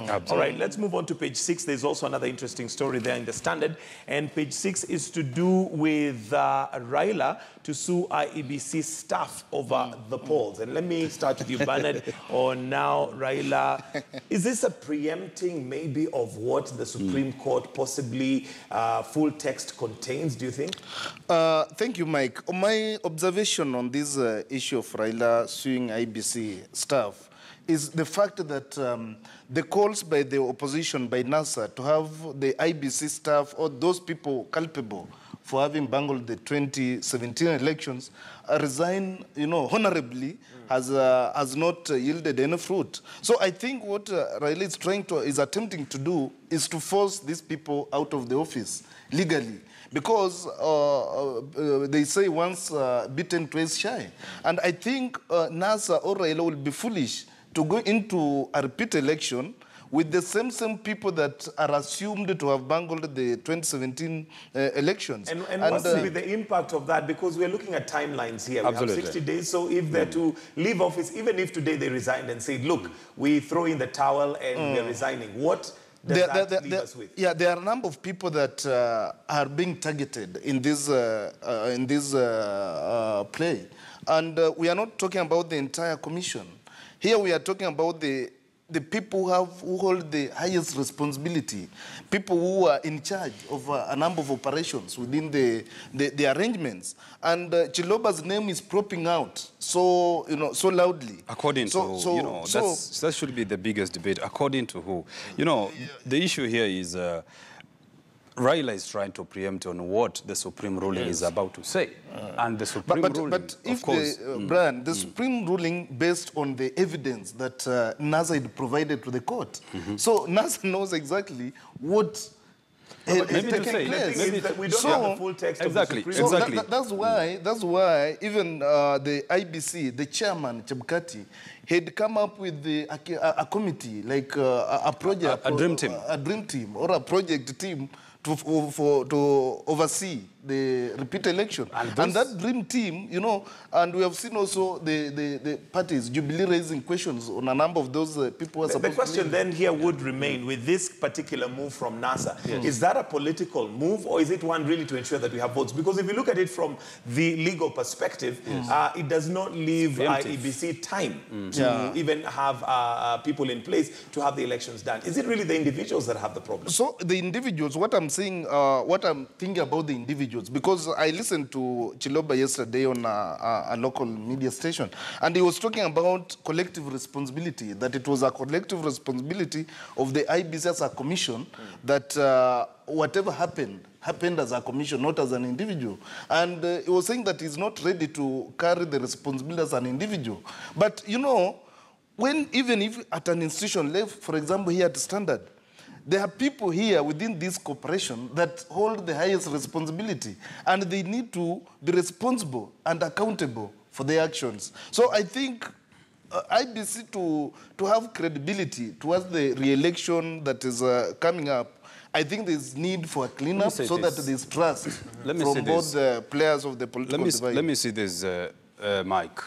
All right, let's move on to page 6. There's also another interesting story there in the Standard. And page 6 is to do with Raila to sue IEBC staff over the polls. And let me start with you, Bernard, on now Raila. Is this a preempting maybe of what the Supreme Court possibly full text contains, do you think? Thank you, Mike. My observation on this issue of Raila suing IEBC staff is the fact that the calls by the opposition, by NASA, to have the IEBC staff or those people culpable for having bungled the 2017 elections resign, honorably, has not yielded any fruit. So I think what Raila is attempting to do is to force these people out of the office legally. Because they say once bitten, twice shy. And I think NASA or Raila will be foolish to go into a repeat election with the same people that are assumed to have bungled the 2017 elections. And what will be the impact of that? Because we're looking at timelines here. We have 60 days. So if they're to leave office, even if today they resigned and said, look, we throw in the towel and we're resigning, what does that leave us with? Yeah, there are a number of people that are being targeted in this play. And we are not talking about the entire commission. Here we are talking about the people who hold the highest responsibility, people who are in charge of a number of operations within the arrangements. And Chiloba's name is propping out so loudly. According to who? That should be the biggest debate. According to who? The issue here is Raila is trying to preempt on what the Supreme ruling is about to say. And the Supreme ruling, but if of course... Brian, the Supreme ruling based on the evidence that NASA had provided to the court. So NASA knows exactly what is taking place. We don't have the full text of the Supreme. Exactly. That's why even the IBC, the chairman, Chebukati, had come up with a committee, like a project... A dream team. A dream team or a project team to oversee the repeat election. And that dream team, and we have seen also the parties, Jubilee, raising questions on a number of those people who are supposed to... The question then here would remain, with this particular move from NASA, is that a political move or is it one really to ensure that we have votes? Because if you look at it from the legal perspective, it does not leave IEBC time to even have people in place to have the elections done. Is it really the individuals that have the problem? So the individuals, what I'm thinking about the individuals, because I listened to Chiloba yesterday on a local media station, and he was talking about collective responsibility, that it was a collective responsibility of the IEBC as a commission, that whatever happened as a commission, not as an individual. And he was saying that he's not ready to carry the responsibility as an individual. But, even if at an institution, like, for example, here at Standard, there are people here within this corporation that hold the highest responsibility, and they need to be responsible and accountable for their actions. So I think IBC to have credibility towards the re-election that is coming up, I think there's need for a cleanup so that there's trust from both the players of the political divide. Let me see this, Mike.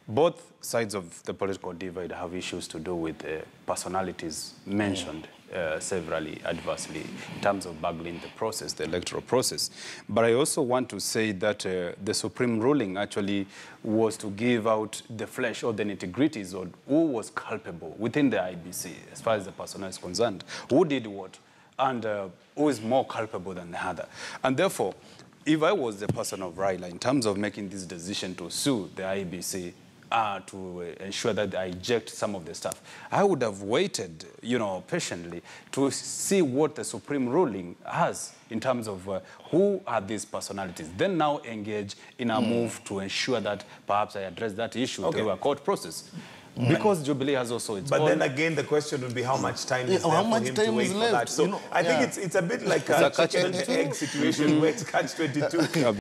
Both sides of the political divide have issues to do with personalities mentioned severally adversely in terms of bungling the process, the electoral process. But I also want to say that the Supreme ruling actually was to give out the flesh or the nitty-gritties of who was culpable within the IBC as far as the personnel is concerned, who did what, and who is more culpable than the other. And therefore, if I was the person of Raila in terms of making this decision to sue the IEBC to ensure that I eject some of the stuff, I would have waited, patiently to see what the Supreme ruling has in terms of who are these personalities. Then now engage in a move to ensure that perhaps I address that issue through a court process. Because Jubilee has also its own... But then again, the question would be how much time is there for him to wait for that. So I think it's a bit like a chicken and egg situation where it's catch-22.